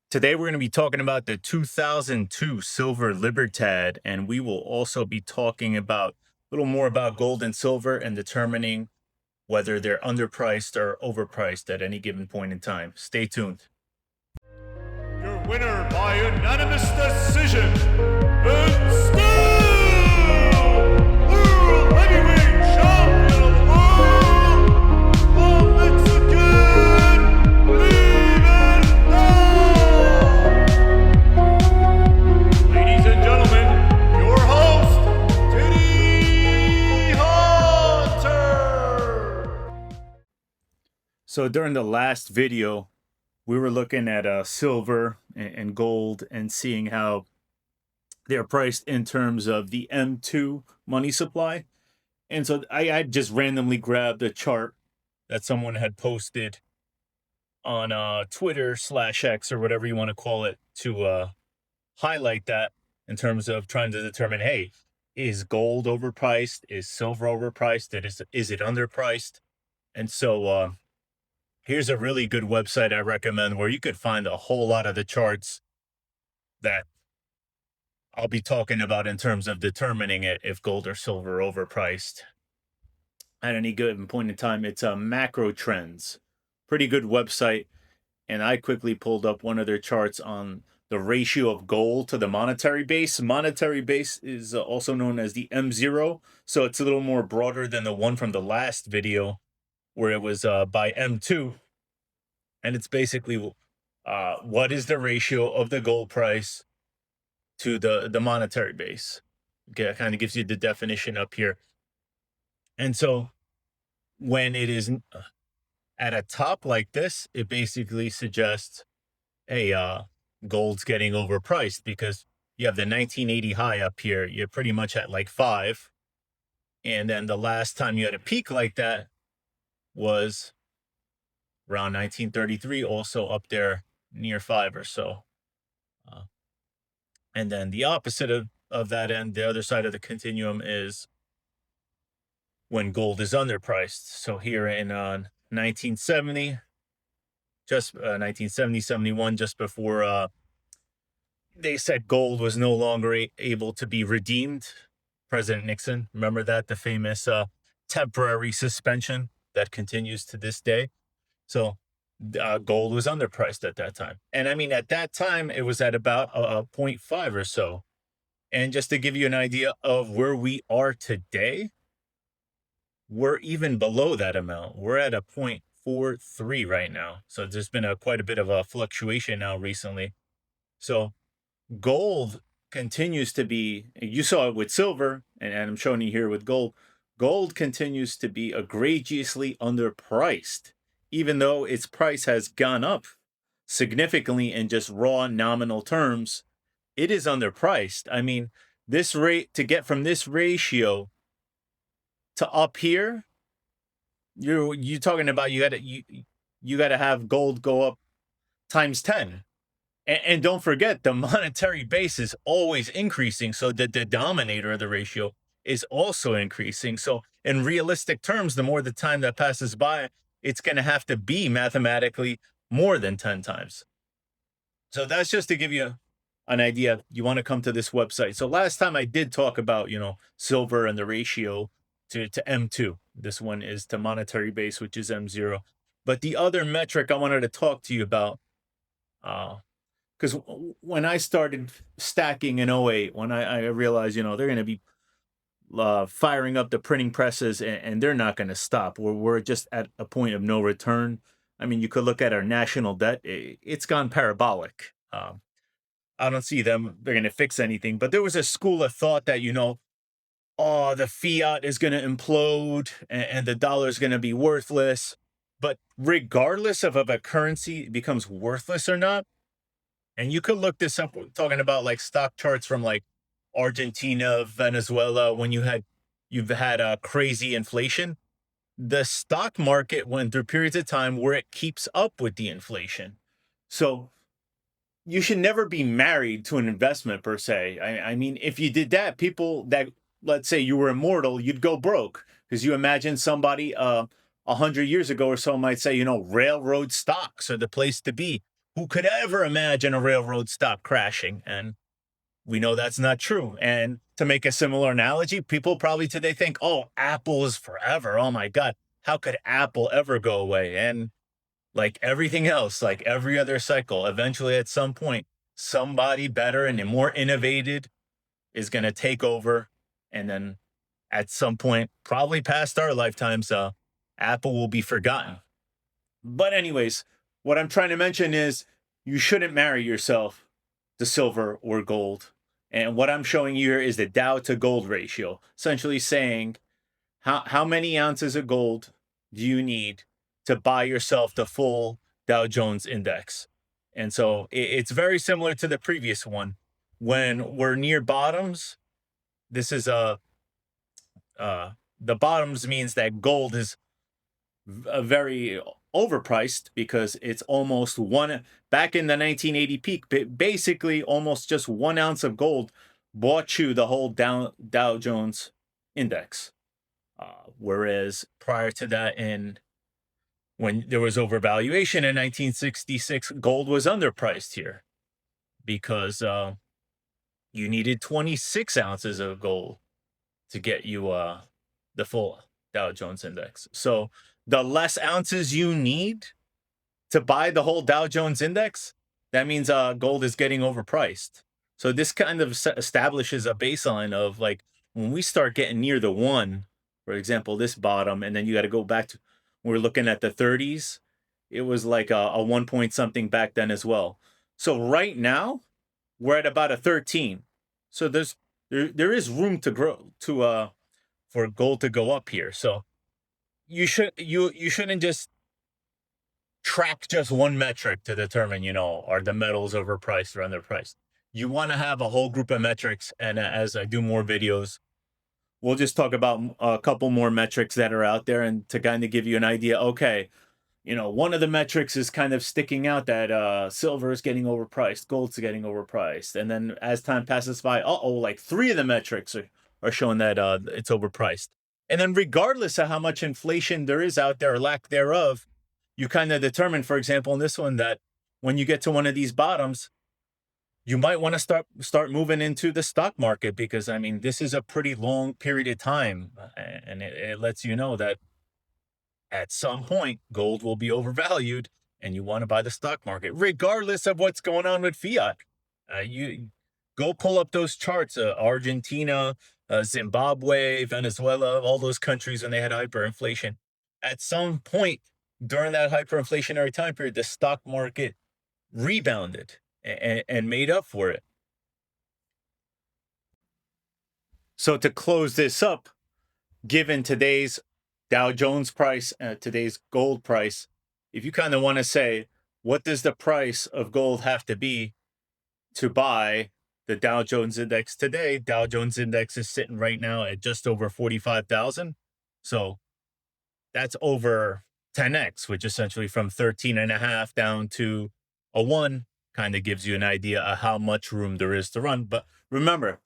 Today, we're going to be talking about the 2002 silver Libertad, and we will also be talking about a little more about gold and silver and determining whether they're underpriced or overpriced at any given point in time. Stay tuned. Your winner by unanimous decision, and still World Heavyweight Champion of the World, the Mexican Libertad! Ladies and gentlemen, your host, Titty Hunter! So, during the last video, we were looking at silver and gold and seeing how they're priced in terms of the M2 money supply. And so I just randomly grabbed a chart that someone had posted on Twitter/X or whatever you want to call it to highlight that in terms of trying to determine, hey, is gold overpriced? Is silver overpriced? Is it underpriced? And so here's a really good website I recommend where you could find a whole lot of the charts that I'll be talking about in terms of determining it if gold or silver are overpriced at any given point in time. It's Macro Trends, pretty good website, and I quickly pulled up one of their charts on the ratio of gold to the monetary base. Monetary base is also known as the M0, so it's a little more broader than the one from the last video where it was by M2, and it's basically what is the ratio of the gold price to the monetary base. Okay, it kind of gives you the definition up here. And so when it is at a top like this, it basically suggests, hey, gold's getting overpriced because you have the 1980 high up here. You're pretty much at like 5. And then the last time you had a peak like that was around 1933, also up there near 5 or so. And then the opposite of that end, the other side of the continuum, is when gold is underpriced. So here in 1970, 71, just before they said gold was no longer able to be redeemed, President Nixon, remember that, the famous temporary suspension that continues to this day. So gold was underpriced at that time. And I mean, at that time, it was at about 0.5 or so. And just to give you an idea of where we are today, we're even below that amount. We're at a 0.43 right now. So there's been quite a bit of a fluctuation now recently. So gold continues to be, you saw it with silver, and I'm showing you here with gold. Gold continues to be egregiously underpriced, even though its price has gone up significantly in just raw nominal terms. It is underpriced. I mean, this rate, to get from this ratio to up here, you're talking about you gotta have gold go up times 10. And don't forget, the monetary base is always increasing, so the denominator of the ratio is also increasing. So in realistic terms, the more the time that passes by, it's going to have to be mathematically more than 10 times. So that's just to give you an idea. You want to come to this website. So last time I did talk about, silver and the ratio to M2. This one is to monetary base, which is M0. But the other metric I wanted to talk to you about, because when I started stacking in 08, when I realized, they're going to be firing up the printing presses and they're not going to stop. We're just at a point of no return. I mean, you could look at our national debt. It's gone parabolic. I don't see they're going to fix anything. But there was a school of thought that, the fiat is going to implode and the dollar is going to be worthless. But regardless of if a currency becomes worthless or not, and you could look this up, talking about like stock charts from like Argentina, Venezuela, when you've had crazy inflation, the stock market went through periods of time where it keeps up with the inflation. So you should never be married to an investment per se. I mean, if you did that, people that, let's say you were immortal, you'd go broke, because you imagine somebody 100 years ago or so might say, railroad stocks are the place to be. who could ever imagine a railroad stop crashing? And we know that's not true. And to make a similar analogy, people probably today think, oh, Apple is forever. Oh my God, how could Apple ever go away? And like everything else, like every other cycle, eventually at some point, somebody better and more innovative is going to take over. And then at some point, probably past our lifetimes, Apple will be forgotten. But, anyways, what I'm trying to mention is you shouldn't marry yourself to silver or gold. And what I'm showing you here is the Dow to gold ratio, essentially saying how many ounces of gold do you need to buy yourself the full Dow Jones index? And so it's very similar to the previous one. When we're near bottoms, this is the bottoms means that gold is very overpriced because it's almost one back in the 1980 peak. Basically, almost just 1 ounce of gold bought you the whole Dow Jones index. Whereas prior to that, when there was overvaluation in 1966, gold was underpriced here because you needed 26 ounces of gold to get you the full Dow Jones index. So the less ounces you need to buy the whole Dow Jones index, that means gold is getting overpriced. So this kind of establishes a baseline of like when we start getting near the one, for example, this bottom, and then you got to go back to we're looking at the 30s. It was like a 1 point something back then as well. So right now we're at about a 13. So there is room to grow to for gold to go up here. So you shouldn't just track just one metric to determine, are the metals overpriced or underpriced. You want to have a whole group of metrics. And as I do more videos, we'll just talk about a couple more metrics that are out there and to kind of give you an idea. Okay, one of the metrics is kind of sticking out that silver is getting overpriced, gold's getting overpriced. And then as time passes by, like 3 of the metrics are showing that it's overpriced. And then regardless of how much inflation there is out there or lack thereof, you kind of determine, for example, in this one, that when you get to one of these bottoms, you might want to start moving into the stock market because, I mean, this is a pretty long period of time. And it lets you know that at some point, gold will be overvalued and you want to buy the stock market, regardless of what's going on with fiat. You go pull up those charts, Argentina, Zimbabwe, Venezuela, all those countries when they had hyperinflation. At some point during that hyperinflationary time period, the stock market rebounded and made up for it. So to close this up, given today's Dow Jones price, today's gold price, if you kind of want to say, what does the price of gold have to be to buy the Dow Jones index today? Dow Jones index is sitting right now at just over 45,000. So that's over 10x, which essentially from 13.5 down to a 1 kind of gives you an idea of how much room there is to run. But remember,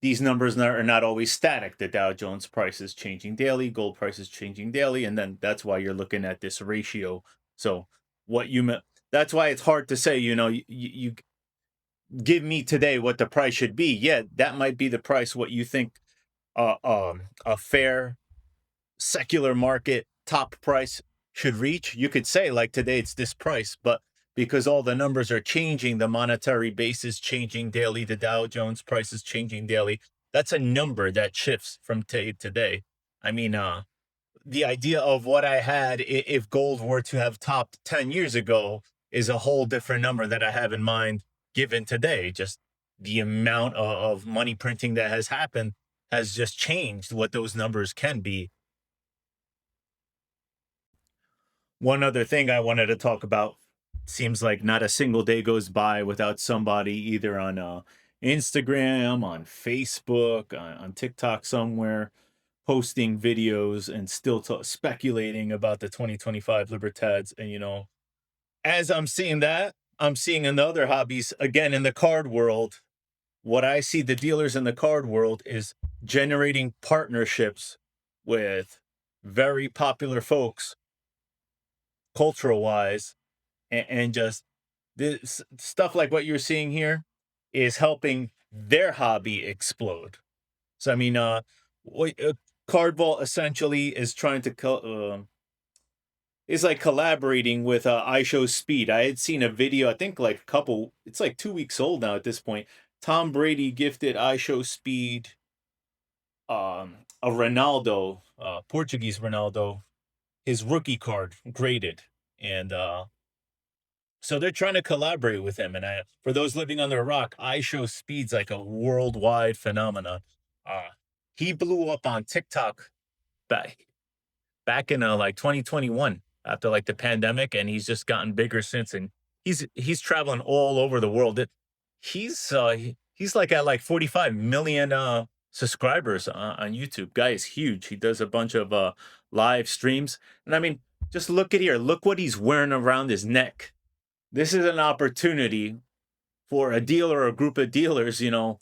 these numbers are not always static. The Dow Jones price is changing daily, gold price is changing daily, and then that's why you're looking at this ratio. So that's why it's hard to say, you give me today what the price should be. Yeah, that might be the price what you think a fair secular market top price should reach. You could say like today it's this price, but because all the numbers are changing, the monetary base is changing daily, the Dow Jones price is changing daily. That's a number that shifts from day to day. I mean, the idea of what I had if gold were to have topped 10 years ago is a whole different number that I have in mind given today. Just the amount of money printing that has happened has just changed what those numbers can be. One other thing I wanted to talk about, seems like not a single day goes by without somebody either on Instagram, on Facebook, on TikTok somewhere, posting videos and still speculating about the 2025 Libertads. And, as I'm seeing that, I'm seeing another hobbies again in the card world. What I see the dealers in the card world is generating partnerships with very popular folks, cultural wise, and just This stuff like what you're seeing here is helping their hobby explode. So I mean, what Card Vault essentially is trying to is like collaborating with iShowSpeed. I had seen a video, I think like a couple, it's like 2 weeks old now at this point. Tom Brady gifted iShowSpeed a Ronaldo, Portuguese Ronaldo, his rookie card graded. And so they're trying to collaborate with him. And for those living under a rock, iShowSpeed's like a worldwide phenomenon. Uh, he blew up on TikTok back in like 2021 after like the pandemic, and he's just gotten bigger since. And he's traveling all over the world. He's like at like 45 million subscribers on YouTube. Guy is huge. He does a bunch of live streams, and I mean, just look at here. Look what he's wearing around his neck. This is an opportunity for a dealer or a group of dealers, who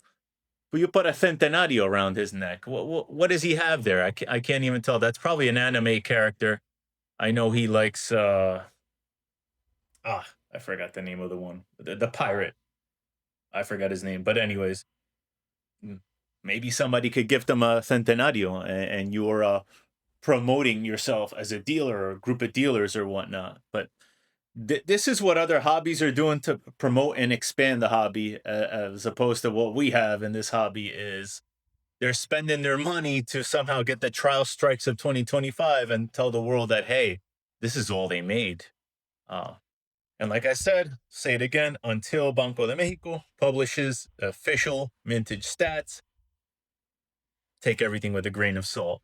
you put a centenario around his neck. What does he have there? I can't even tell. That's probably an anime character. I know he likes I forgot the name of the one. The pirate. I forgot his name. But anyways, maybe somebody could gift him a centenario, and you're promoting yourself as a dealer or a group of dealers or whatnot. But this is what other hobbies are doing to promote and expand the hobby, as opposed to what we have in this hobby is they're spending their money to somehow get the trial strikes of 2025 and tell the world that, hey, this is all they made. And like I said, say it again, until Banco de Mexico publishes official Mintage stats, take everything with a grain of salt.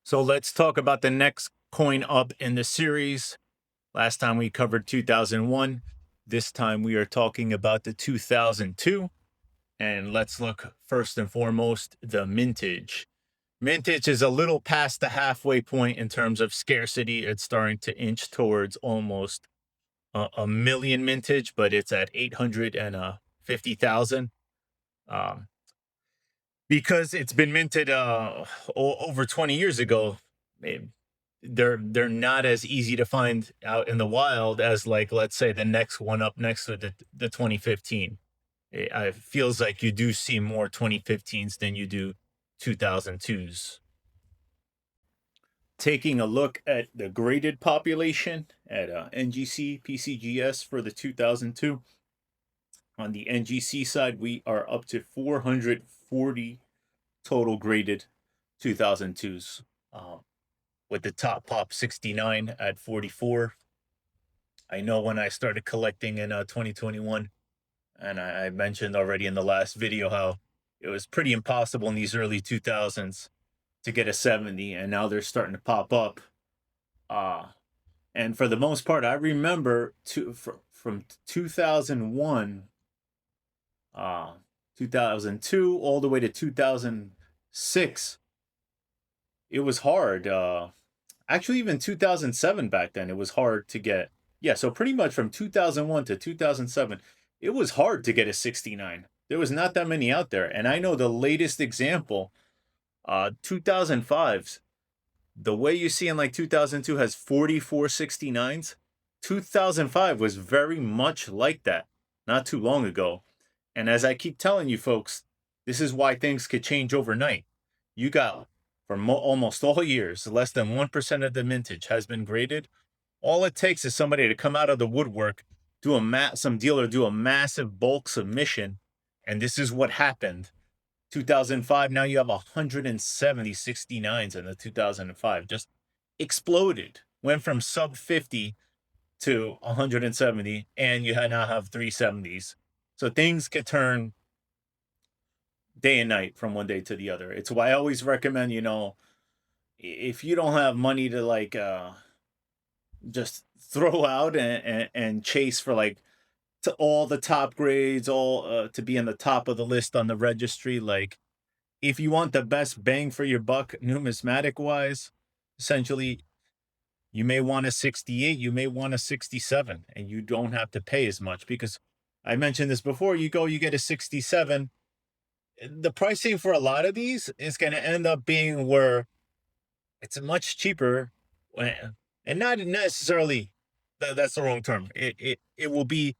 So let's talk about the next coin up in the series. Last time we covered 2001. This time we are talking about the 2002. And let's look first and foremost, the Mintage. Mintage is a little past the halfway point in terms of scarcity. It's starting to inch towards almost a million mintage, but it's at 850,000. Because it's been minted over 20 years ago, they're not as easy to find out in the wild as, like, let's say the next one up next to the 2015. It feels like you do see more 2015s than you do 2002s. Taking a look at the graded population at NGC PCGS for the 2002. On the NGC side, we are up to 440 total graded 2002s, with the top pop 69 at 44. I know when I started collecting in 2021, and I mentioned already in the last video how it was pretty impossible in these early 2000s to get a 70, and now they're starting to pop up. And for the most part, I remember from 2001, 2002, all the way to 2006, it was hard. Actually, even 2007 back then, it was hard to get. Yeah, so pretty much from 2001 to 2007, it was hard to get a 69. There was not that many out there. And I know the latest example, 2005's, the way you see in like 2002 has 44 69s. 2005 was very much like that not too long ago. And as I keep telling you folks, this is why things could change overnight. You got, for almost all years, less than 1% of the mintage has been graded. All it takes is somebody to come out of the woodwork, some dealer do a massive bulk submission, and this is what happened. 2005, now you have 170 69s in the 2005. Just exploded. Went from sub 50 to 170, and you now have 370s. So things could turn day and night from one day to the other. It's why I always recommend, if you don't have money to like just throw out and chase for like to all the top grades, all to be in the top of the list on the registry, like if you want the best bang for your buck numismatic wise, essentially you may want a 68, you may want a 67, and you don't have to pay as much, because I mentioned this before, you get a 67, the pricing for a lot of these is going to end up being where it's much cheaper, and not necessarily That's the wrong term. It will be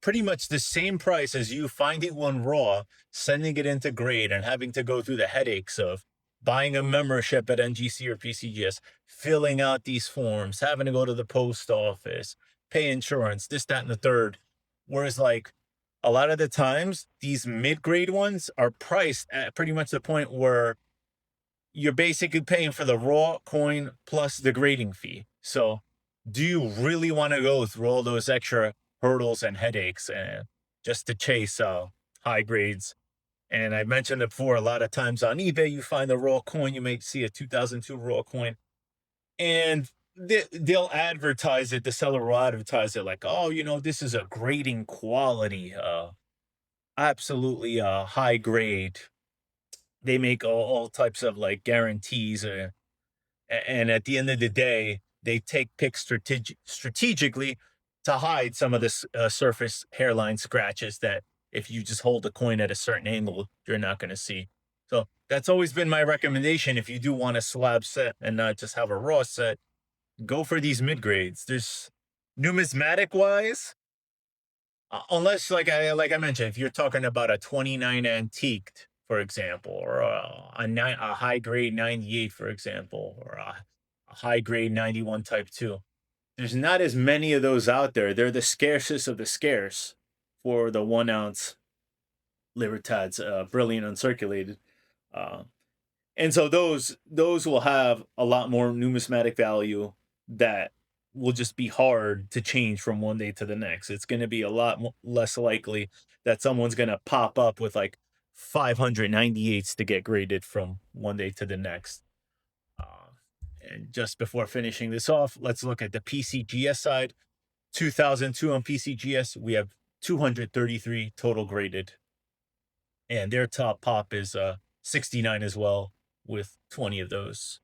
pretty much the same price as you finding one raw, sending it into grade, and having to go through the headaches of buying a membership at NGC or PCGS, filling out these forms, having to go to the post office, pay insurance, this, that, and the third. Whereas, like, a lot of the times, these mid grade ones are priced at pretty much the point where you're basically paying for the raw coin plus the grading fee. So, do you really want to go through all those extra hurdles and headaches and just to chase high grades? And I mentioned it before, a lot of times on eBay, you find a raw coin, you may see a 2002 raw coin, and they'll advertise it. The seller will advertise it like, oh, this is a grading quality, absolutely high grade. They make all types of like guarantees, and at the end of the day, they take pics strategically to hide some of the surface hairline scratches that if you just hold the coin at a certain angle, you're not going to see. So that's always been my recommendation. If you do want a slab set and not just have a raw set, go for these mid grades. There's numismatic wise, unless like I mentioned, if you're talking about a 29 antiqued, for example, or a high grade 98, for example, or a high grade 91 type 2. There's not as many of those out there. They're the scarcest of the scarce for the 1 ounce Libertads, brilliant uncirculated. Uh, and so those will have a lot more numismatic value that will just be hard to change from one day to the next. It's going to be a lot less likely that someone's going to pop up with like 598s to get graded from one day to the next. And just before finishing this off, let's look at the PCGS side. 2002 on PCGS, we have 233 total graded. And their top pop is 69 as well, with 20 of those.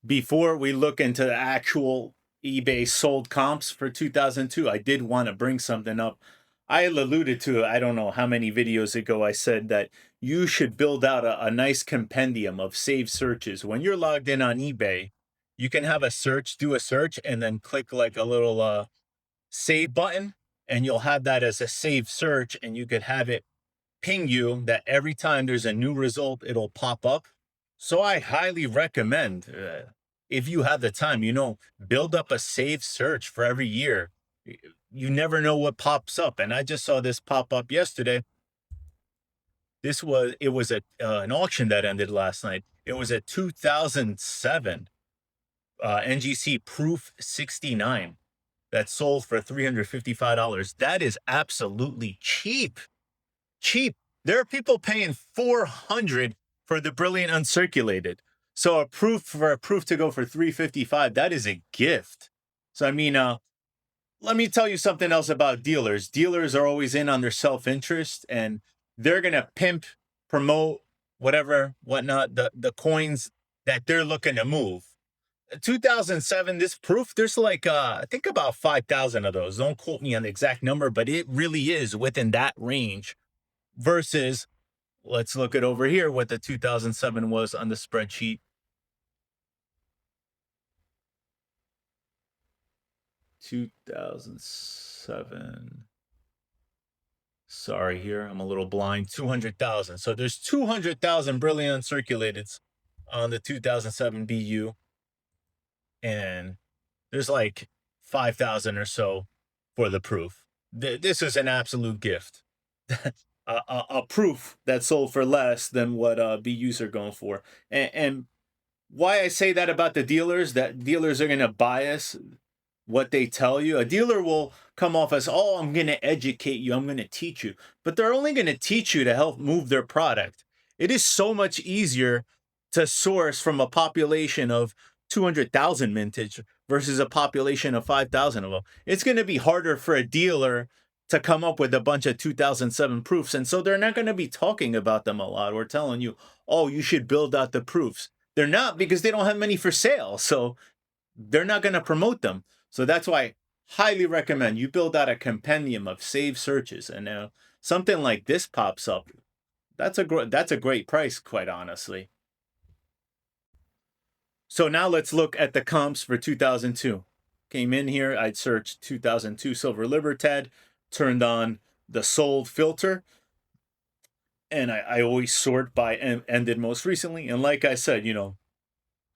Before we look into the actual eBay sold comps for 2002, I did want to bring something up. I alluded to it, I don't know how many videos ago, I said that you should build out a nice compendium of saved searches. When you're logged in on eBay, you can have a search, do a search, and then click like a little save button, and you'll have that as a saved search, and you could have it ping you that every time there's a new result, it'll pop up. So I highly recommend, if you have the time, build up a saved search for every year. You never know what pops up. And I just saw this pop up yesterday. It was an auction that ended last night. It was a 2007 NGC Proof 69 that sold for $355. That is absolutely cheap. Cheap. There are people paying $400 for the brilliant uncirculated. So a proof to go for $355, that is a gift. So I mean, let me tell you something else about dealers. Dealers are always in on their self-interest, and they're gonna pimp, promote, whatnot, the coins that they're looking to move. 2007, this proof, there's like I think about 5,000 of those. Don't quote me on the exact number, but it really is within that range. Versus, let's look at over here what the 2007 was on the spreadsheet. 2007. Sorry, here I'm a little blind. 200,000. So there's 200,000 brilliant uncirculateds on the 2007 BU, and there's like 5,000 or so for the proof. This is an absolute gift. A proof that sold for less than what BUs are going for. And why I say that about the dealers, that dealers are going to bias what they tell you. A dealer will come off as, oh, I'm going to educate you, I'm going to teach you. But they're only going to teach you to help move their product. It is so much easier to source from a population of 200,000 mintage versus a population of 5,000 of them. It's going to be harder for a dealer to come up with a bunch of 2007 proofs. And so they're not going to be talking about them a lot or telling you, oh, you should build out the proofs. They're not, because they don't have many for sale. So they're not going to promote them. So that's why I highly recommend you build out a compendium of saved searches. And something like this pops up. That's a great price, quite honestly. So now let's look at the comps for 2002. came in here, I'd search 2002 Silver Libertad, turned on the sold filter, and I always sort by ended most recently. And like I said,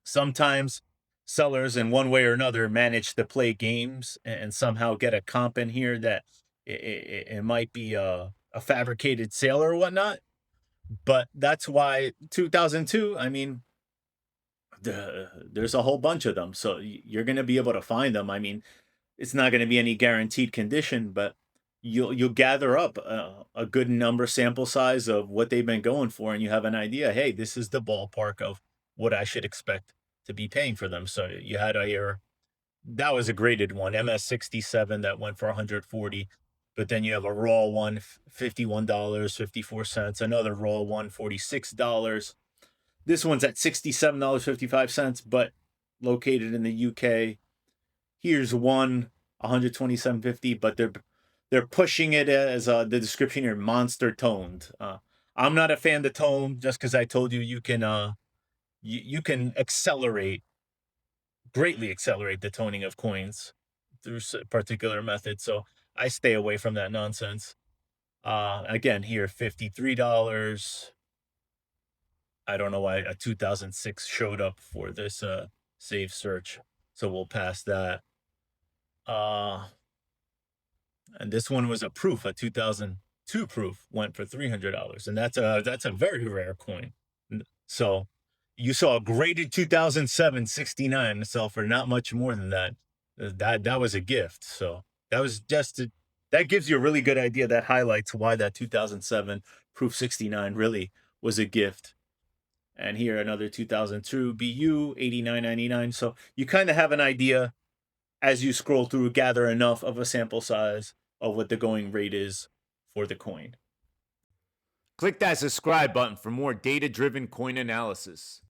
sometimes sellers in one way or another manage to play games and somehow get a comp in here that it might be a fabricated sale or whatnot. But that's why 2002, I mean, there's a whole bunch of them. So you're going to be able to find them. I mean, it's not going to be any guaranteed condition, but you'll gather up a good number sample size of what they've been going for, and you have an idea. Hey, this is the ballpark of what I should expect to be paying for them. So you had that was a graded one, MS67 that went for 140, but then you have a raw one, $51.54, another raw one, $46. This one's at $67.55, but located in the UK. Here's one 127.50, but they're pushing it as the description here, monster toned. I'm not a fan of the tone, just because I told you you can you can greatly accelerate the toning of coins through particular methods. So I stay away from that nonsense. Again, here $53. I don't know why a 2006 showed up for this save search, so we'll pass that. And this one was a 2002 proof, went for $300, and that's a very rare coin. So you saw a graded 2007 69 sell for not much more than that. That was a gift. So that was that gives you a really good idea. That highlights why that 2007 proof 69 really was a gift. And here another 2002 BU 89.99. So you kind of have an idea as you scroll through, gather enough of a sample size of what the going rate is for the coin. Click that subscribe button for more data-driven coin analysis.